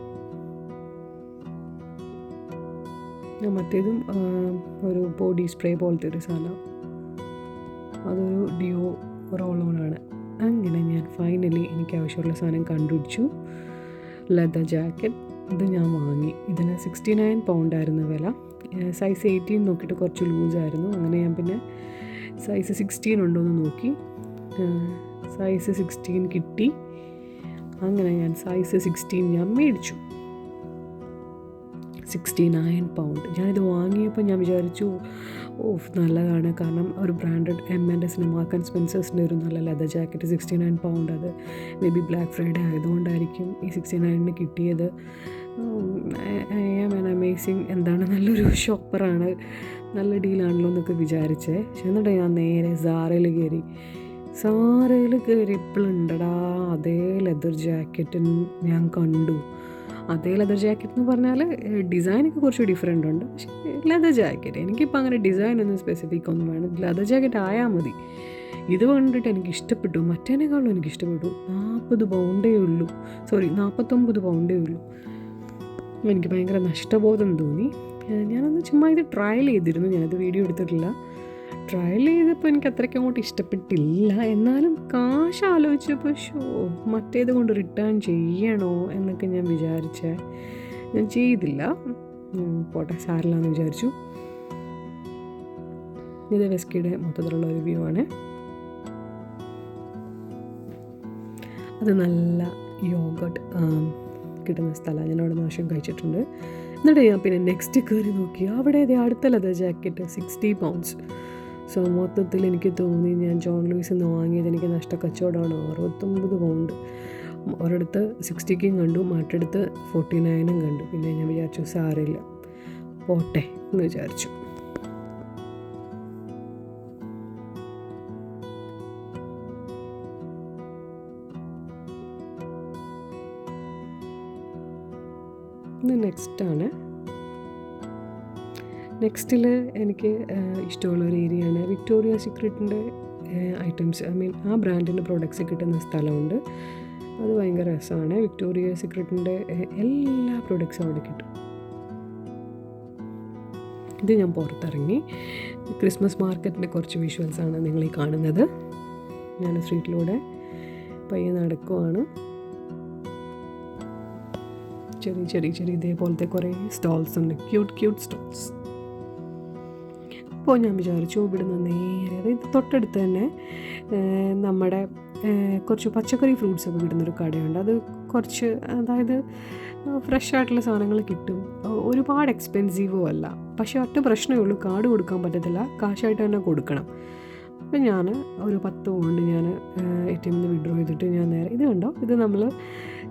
മറ്റേതും ഒരു ബോഡി സ്പ്രേ പോലത്തെ ഒരു സാധനം, അതൊരു ഡിയോ റോളോണാണ്. അങ്ങനെ ഞാൻ ഫൈനലി എനിക്ക് ആവശ്യമുള്ള സാധനം കണ്ടുപിടിച്ചു. ലെതർ ജാക്കറ്റ് ഇത് ഞാൻ വാങ്ങി. ഇതിന് 69 പൗണ്ടായിരുന്നു വില. സൈസ് 18 നോക്കിയിട്ട് കുറച്ച് ലൂസായിരുന്നു. അങ്ങനെ ഞാൻ പിന്നെ സൈസ് 16 ഉണ്ടോയെന്ന് നോക്കി. സൈസ് 16 കിട്ടി. അങ്ങനെ ഞാൻ സൈസ് 16 ഞാൻ മേടിച്ചു. 69 പൗണ്ട്. ഞാനിത് വാങ്ങിയപ്പോൾ ഞാൻ വിചാരിച്ചു നല്ലതാണ്. കാരണം ഒരു ബ്രാൻഡഡ് M&S മാർക്ക് ആൻഡ് സ്പെൻസേഴ്സിൻ്റെ ഒരു നല്ല ലെതർ ജാക്കറ്റ് 69 പൗണ്ട്. അത് മേ ബി ബ്ലാക്ക് ഫ്രൈഡേ ആയതുകൊണ്ടായിരിക്കും ഈ 69 കിട്ടിയത്. I am an amazing. എന്താണ്, നല്ലൊരു ഷോപ്പറാണ്, നല്ല ഡീലാണല്ലോ എന്നൊക്കെ വിചാരിച്ചേ. പക്ഷെ എന്നിട്ട് ഞാൻ നേരെ സാറയിൽ കയറിയപ്പോഴുണ്ടടാ അതേ ലെതർ ജാക്കറ്റ് ഞാൻ കണ്ടു. അതേ ലെതർ ജാക്കറ്റ് എന്ന് പറഞ്ഞാൽ ഡിസൈനൊക്കെ കുറച്ച് ഡിഫറെൻ്റ് ഉണ്ട്. പക്ഷേ ലെതർ ജാക്കറ്റ് എനിക്കിപ്പോൾ അങ്ങനെ ഡിസൈനൊന്നും സ്പെസിഫിക് ഒന്നും വേണം, ലെതർ ജാക്കറ്റ് ആയാൽ മതി. ഇത് കണ്ടിട്ട് എനിക്ക് ഇഷ്ടപ്പെട്ടു. മറ്റേനേക്കാളും എനിക്ക് ഇഷ്ടപ്പെട്ടു. 49 പൗണ്ടേ ഉള്ളൂ. എനിക്ക് ഭയങ്കര നഷ്ടബോധം തോന്നി. ഞാനൊന്ന് ചുമ്മാ ഇത് ട്രയൽ ചെയ്തിരുന്നു. ഞാനത് വീഡിയോ എടുത്തിട്ടില്ല. ട്രയൽ ചെയ്തപ്പോൾ എനിക്ക് അത്രയ്ക്ക് അങ്ങോട്ട് ഇഷ്ടപ്പെട്ടില്ല. എന്നാലും കാശ് ആലോചിച്ചപ്പോൾ മറ്റേത് കൊണ്ട് റിട്ടേൺ ചെയ്യണോ എന്നൊക്കെ ഞാൻ വിചാരിച്ചേ. ഞാൻ ചെയ്തില്ല, പോട്ടെ സാരില്ലാന്ന് വിചാരിച്ചു. ഇത് വെസ്കിയുടെ മൊത്തത്തിലുള്ള റിവ്യൂ ആണ്. അത് നല്ല യോഗട്ട് കിട്ടുന്ന സ്ഥലമാണ്. ഞാൻ അവിടെ പ്രാവശ്യം കഴിച്ചിട്ടുണ്ട്. എന്നിട്ട് ഞാൻ പിന്നെ നെക്സ്റ്റ് കയറി നോക്കി, അവിടെ അടുത്ത ലെതർ ജാക്കറ്റ് 60 pounds. സോ മൊത്തത്തിൽ എനിക്ക് തോന്നി ഞാൻ ജോൺ ലൂയിസിൽ നിന്ന് വാങ്ങിയത് എനിക്ക് നഷ്ടക്കച്ചവടമാണ്. 69 pound. ഒരിടത്ത് 60 കണ്ടു, മറ്റടുത്ത് 49 കണ്ടു. പിന്നെ ഞാൻ വിചാരിച്ചു സാരമില്ല, പോട്ടെ എന്ന് വിചാരിച്ചു. ഇത് നെക്സ്റ്റാണ്. നെക്സ്റ്റിൽ എനിക്ക് ഇഷ്ടമുള്ളൊരു ഏരിയയാണ് വിക്ടോറിയ സീക്രട്ടിൻ്റെ ഐറ്റംസ്. ആ ബ്രാൻഡിൻ്റെ പ്രോഡക്റ്റ്സ് കിട്ടുന്ന സ്ഥലമുണ്ട്. അത് ഭയങ്കര രസമാണ്. വിക്ടോറിയ സീക്രട്ടിൻ്റെ എല്ലാ പ്രോഡക്റ്റ്സും അവിടെ കിട്ടും. ഇത് ഞാൻ പുറത്തിറങ്ങി. ക്രിസ്മസ് മാർക്കറ്റിൻ്റെ കുറച്ച് വിഷ്വൽസാണ് നിങ്ങളീ കാണുന്നത്. ഞാൻ സ്ട്രീറ്റിലൂടെ പയ്യെ നടക്കുവാണ്. ചെറിയ ഇതേപോലത്തെ കുറേ സ്റ്റോൾസ് ഉണ്ട്, ക്യൂട്ട് സ്റ്റോൾസ്. അപ്പോൾ ഞാൻ വിചാരിച്ചു ഇവിടുന്ന് നേരെ, അതായത് തൊട്ടടുത്ത് തന്നെ നമ്മുടെ കുറച്ച് പച്ചക്കറി ഫ്രൂട്ട്സൊക്കെ കിട്ടുന്നൊരു കടയുണ്ട്. അത് കുറച്ച്, അതായത് ഫ്രഷ് ആയിട്ടുള്ള സാധനങ്ങൾ കിട്ടും. ഒരുപാട് എക്സ്പെൻസീവും അല്ല. പക്ഷേ ഒറ്റ പ്രശ്നമേ ഉള്ളൂ, കാർഡ് കൊടുക്കാൻ പറ്റത്തില്ല, കാശായിട്ട് തന്നെ കൊടുക്കണം. അപ്പം ഞാൻ ഒരു 10 pound ഞാൻ ATM നിന്ന് വിഡ്രോ ചെയ്തിട്ട് ഞാൻ നേരെ, ഇത് കണ്ടോ, ഇത് നമ്മൾ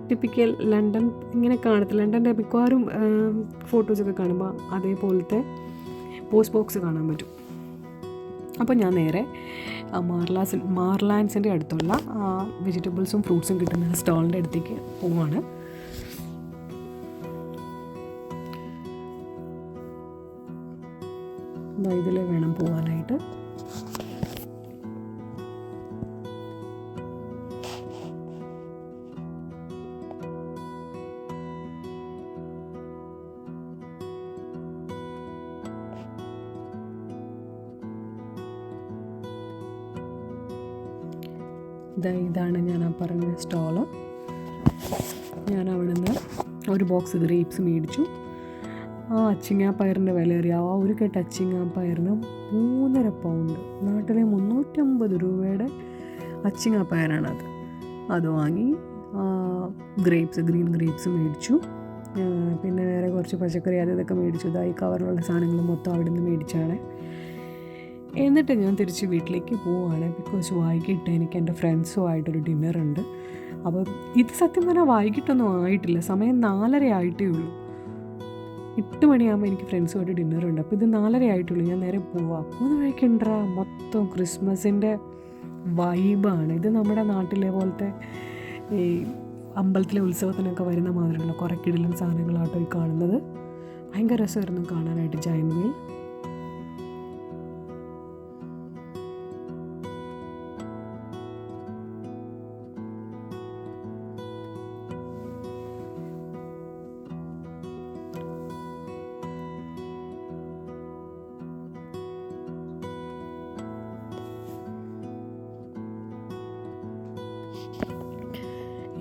ടിപ്പിക്കൽ ലണ്ടൻ ഇങ്ങനെ കാണത്തില്ല. ലണ്ടൻ്റെ മിക്കവാറും ഫോട്ടോസൊക്കെ കാണുമ്പോൾ അതേപോലത്തെ പോസ്റ്റ് ബോക്സ് കാണാൻ പറ്റും. അപ്പോൾ ഞാൻ നേരെ മാർലാൻഡ്സിൻ്റെ അടുത്തുള്ള വെജിറ്റബിൾസും ഫ്രൂട്ട്സും കിട്ടുന്ന സ്റ്റോളിൻ്റെ അടുത്തേക്ക് പോവാണ്. ഇതിൽ വേണം പോകാനായിട്ട്. ഇതാണ് ഞാൻ ആ പറഞ്ഞ സ്റ്റോള്. ഞാൻ അവിടെ നിന്ന് ഒരു ബോക്സ് ഗ്രേപ്സ് മേടിച്ചു. ആ അച്ചിങ്ങാപ്പയറിൻ്റെ വില അറിയാം. ആ ഒരു കെട്ട് അച്ചിങ്ങാപ്പയറിന് 3.5 pound. നാട്ടിലെ 350 രൂപയുടെ അച്ചിങ്ങാപ്പയറാണത്. അത് വാങ്ങി. ഗ്രീൻ ഗ്രേപ്സ് മേടിച്ചു. പിന്നെ വേറെ കുറച്ച് പച്ചക്കറി അതൊക്കെ മേടിച്ചു. ഇതായി കവറിലുള്ള സാധനങ്ങൾ മൊത്തം അവിടെ നിന്ന് മേടിച്ചാണ്. എന്നിട്ട് ഞാൻ തിരിച്ച് വീട്ടിലേക്ക് പോവുകയാണ്. ബിക്കോസ് വൈകിട്ട് എനിക്ക് എൻ്റെ ഫ്രണ്ട്സുമായിട്ടൊരു ഡിന്നറുണ്ട്. അപ്പോൾ ഇത് സത്യം പറഞ്ഞാൽ വൈകിട്ടൊന്നും ആയിട്ടില്ല, സമയം 4:30 ആയിട്ടേ ഉള്ളൂ. 8 മണിയാകുമ്പോൾ എനിക്ക് ഫ്രണ്ട്സുമായിട്ട് ഡിന്നറുണ്ട്. അപ്പോൾ ഇത് 4:30 ആയിട്ടുള്ളൂ. ഞാൻ നേരെ പോവാം. പോകുന്ന വഴിക്കുണ്ടാ മൊത്തം ക്രിസ്മസിൻ്റെ വൈബാണ്. ഇത് നമ്മുടെ നാട്ടിലെ പോലത്തെ ഈ അമ്പലത്തിലെ ഉത്സവത്തിനൊക്കെ വരുന്ന മാതിരിയുള്ള കുറേ കിടിലൻ സാധനങ്ങളാട്ടോ ഈ കാണുന്നത്. ഭയങ്കര രസമായിരുന്നു കാണാനായിട്ട് ജയന്റ് വീൽ.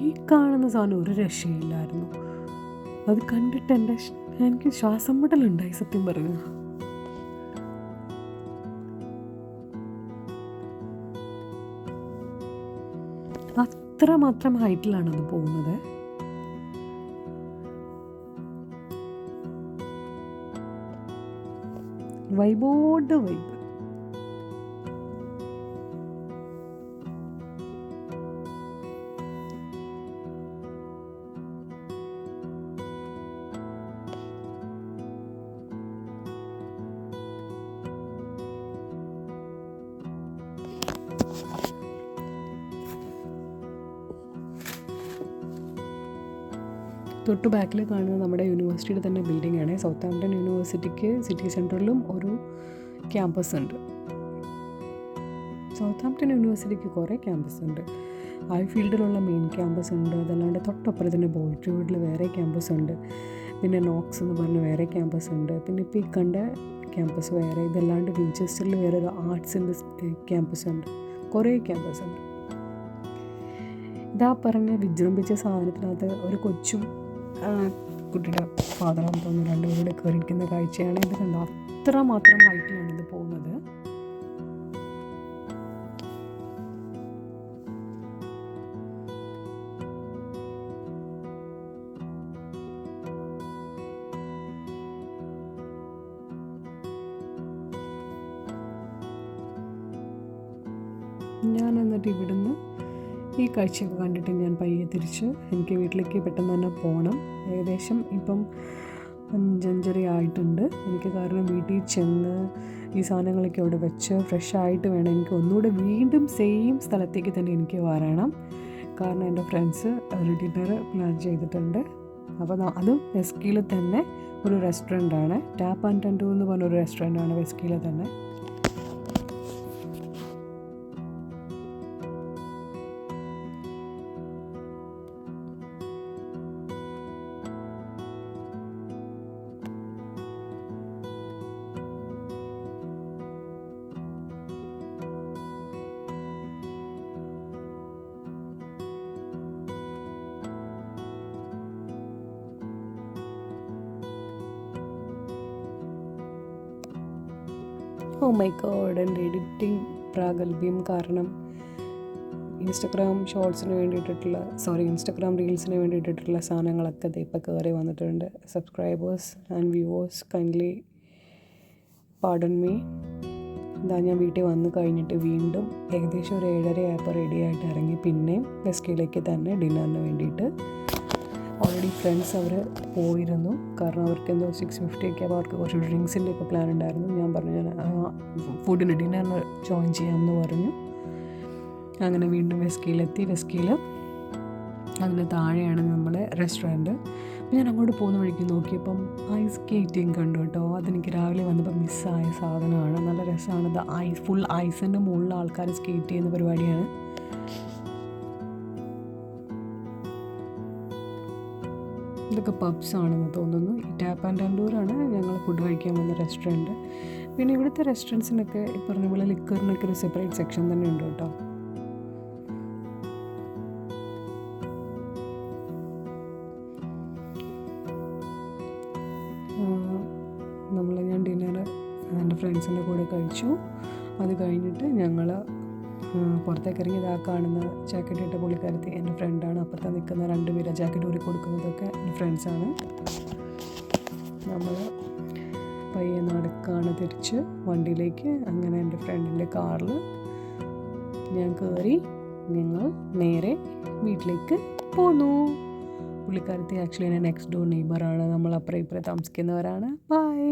ഈ കാണുന്ന സാധനം ഒരു രക്ഷയില്ലായിരുന്നു. അത് കണ്ടിട്ട് എനിക്ക് ശ്വാസം മുട്ടലുണ്ടായി സത്യം പറഞ്ഞു. അത്രമാത്രം ഹൈറ്റിലാണത് പോകുന്നത്. വൈബോട് വൈബ്. തൊട്ട് ബാക്കിൽ കാണുന്നത് നമ്മുടെ യൂണിവേഴ്സിറ്റിയുടെ തന്നെ ബിൽഡിംഗ് ആണ്. സൗത്താംപ്ടൺ യൂണിവേഴ്സിറ്റിക്ക് സിറ്റി സെൻറ്ററിലും ഒരു ക്യാമ്പസ് ഉണ്ട്. സൗത്താംപ്ടൺ യൂണിവേഴ്സിറ്റിക്ക് കുറേ ക്യാമ്പസ് ഉണ്ട്. ഐഫീൽഡിലുള്ള മെയിൻ ക്യാമ്പസ് ഉണ്ട്. അതല്ലാണ്ട് തൊട്ടപ്പുറത്ത് തന്നെ ബോൾട്ട്വുഡിൽ വേറെ ക്യാമ്പസ് ഉണ്ട്. പിന്നെ നോക്സ് എന്ന് പറഞ്ഞ വേറെ ക്യാമ്പസ് ഉണ്ട്. പിന്നെ ഇപ്പോൾ ഈ കണ്ട ക്യാമ്പസ് വേറെ, ഇതല്ലാണ്ട് വിഞ്ചസ്റ്ററിൽ വേറെ ഒരു ആർട്സിൻ്റെ ക്യാമ്പസ് ഉണ്ട്, കുറേ ക്യാമ്പസ് ഉണ്ട്. ഇതാ പറഞ്ഞ വിജൃംഭിച്ച സാധനത്തിനകത്ത് ഒരു കൊച്ചും കുട്ടിയുടെ ഫാദറാണെന്ന് തോന്നുന്നു രണ്ടുപേരുടെ കയറിയിരിക്കുന്ന കാഴ്ചയാണ് ഇത്. കണ്ടോ, അത്ര മാത്രം ഹൈറ്റിലാണ് ഇത് പോകുന്നത്. ഞാൻ എന്നിട്ട് ഇവിടുന്ന് ഈ കാഴ്ചയൊക്കെ കണ്ടിട്ട് ഞാൻ പയ്യെ തിരിച്ച് എനിക്ക് വീട്ടിലേക്ക് പെട്ടെന്ന് തന്നെ പോകണം. ഏകദേശം ഇപ്പം 5:30 ആയിട്ടുണ്ട് എനിക്ക്. കാരണം വീട്ടിൽ ചെന്ന് ഈ സാധനങ്ങളൊക്കെ അവിടെ വെച്ച് ഫ്രഷ് ആയിട്ട് വേണം എനിക്ക് ഒന്നുകൂടെ വീണ്ടും സെയിം സ്ഥലത്തേക്ക് തന്നെ എനിക്ക് വരണം. കാരണം എൻ്റെ ഫ്രണ്ട്സ് ഒരു ഡിന്നർ പ്ലാൻ ചെയ്തിട്ടുണ്ട്. അപ്പോൾ അതും വെസ്കിയിൽ തന്നെ ഒരു റെസ്റ്റോറൻ്റാണ്, ടാപ്പ് ആൻഡ് ടെൻഡു എന്ന് പറഞ്ഞൊരു റെസ്റ്റോറൻ്റാണ് വെസ്കിയിൽ തന്നെ. ഓ മൈ ഗോഡ്, എൻ്റെ എഡിറ്റിംഗ് പ്രാഗൽഭ്യം കാരണം ഇൻസ്റ്റഗ്രാം ഷോർട്സിന് വേണ്ടിയിട്ടുള്ള ഇൻസ്റ്റഗ്രാം റീൽസിന് വേണ്ടിയിട്ടുള്ള സാധനങ്ങളൊക്കെ ഇപ്പോൾ കയറി വന്നിട്ടുണ്ട്. Subscribers and viewers kindly pardon me. ഇതാ ഞാൻ വീട്ടിൽ വന്ന് കഴിഞ്ഞിട്ട് വീണ്ടും ഏകദേശം ഒരു 7:30 ആയപ്പോൾ റെഡി ആയിട്ട് ഇറങ്ങി പിന്നെയും വെസ്കിയിലേക്ക് തന്നെ ഡിന്നറിന് വേണ്ടിയിട്ട്. ഓൾറെഡി ഫ്രണ്ട്സ് അവർ പോയിരുന്നു, കാരണം അവർക്ക് എന്തോ 6:50 ഒക്കെ അപ്പോൾ അവർക്ക് കുറച്ച് ഡ്രിങ്ക്സിൻ്റെ ഒക്കെ പ്ലാൻ ഉണ്ടായിരുന്നു. ഞാൻ പറഞ്ഞു ഞാൻ ഫുഡിന് ഡിന്നറിന് ജോയിൻ ചെയ്യാമെന്ന് പറഞ്ഞു. അങ്ങനെ വീണ്ടും വെസ്കിയിലെത്തി. വെസ്കിയിൽ അതിന് താഴെയാണ് നമ്മുടെ റെസ്റ്റോറൻറ്റ്. അപ്പോൾ ഞാൻ അങ്ങോട്ട് പോകുന്ന വഴിക്ക് നോക്കിയപ്പം ഐസ് സ്കേറ്റിംഗ് കണ്ടു കേട്ടോ. അതെനിക്ക് രാവിലെ വന്നപ്പോൾ മിസ്സായ സാധനമാണ്. നല്ല രസമാണ്. ഇത് ഫുൾ ഐസിൻ്റെ മുകളിൽ ആൾക്കാർ സ്കേറ്റ് ചെയ്യുന്ന പരിപാടിയാണ്. ഇതൊക്കെ പബ്സ് ആണെന്ന് തോന്നുന്നു. ഈ ടാപ്പ് ആൻഡ് ടെൻഡൂറാണ് ഞങ്ങൾ ഫുഡ് കഴിക്കാൻ വന്ന റെസ്റ്റോറൻറ്റ്. പിന്നെ ഇവിടുത്തെ റെസ്റ്റോറൻറ്റ്സിനൊക്കെ ഈ പറഞ്ഞ പോലെ ലിക്കറിനൊക്കെ ഒരു സെപ്പറേറ്റ് സെക്ഷൻ തന്നെ ഉണ്ട് കേട്ടോ. ഞാൻ ഡിന്നർ എൻ്റെ ഫ്രണ്ട്സിൻ്റെ കൂടെ കഴിച്ചു. അത് കഴിഞ്ഞിട്ട് ഞങ്ങൾ പുറത്തേക്ക് ഇറങ്ങി. ഇതാ കാണുന്ന ജാക്കറ്റ് ഇട്ട പുള്ളിക്കാരത്തി എൻ്റെ ഫ്രണ്ടാണ്. അപ്പുറത്ത് നിൽക്കുന്ന 2 പേര് ജാക്കറ്റ് ഊരി കൊടുക്കുന്നതൊക്കെ എൻ്റെ ഫ്രണ്ട്സാണ്. നമ്മൾ പയ്യെ നടക്കാണ് തിരിച്ച് വണ്ടിയിലേക്ക്. അങ്ങനെ എൻ്റെ ഫ്രണ്ടിൻ്റെ കാറിൽ ഞാൻ കയറി. ഞങ്ങൾ നേരെ വീട്ടിലേക്ക് പോന്നു. പുള്ളിക്കാരത്തി ആക്ച്വലി എൻ്റെ നെക്സ്റ്റ് ഡോർ നെയ്ബറാണ്. നമ്മൾ അപ്പുറം ഇപ്പുറം താമസിക്കുന്നവരാണ്. ബൈ.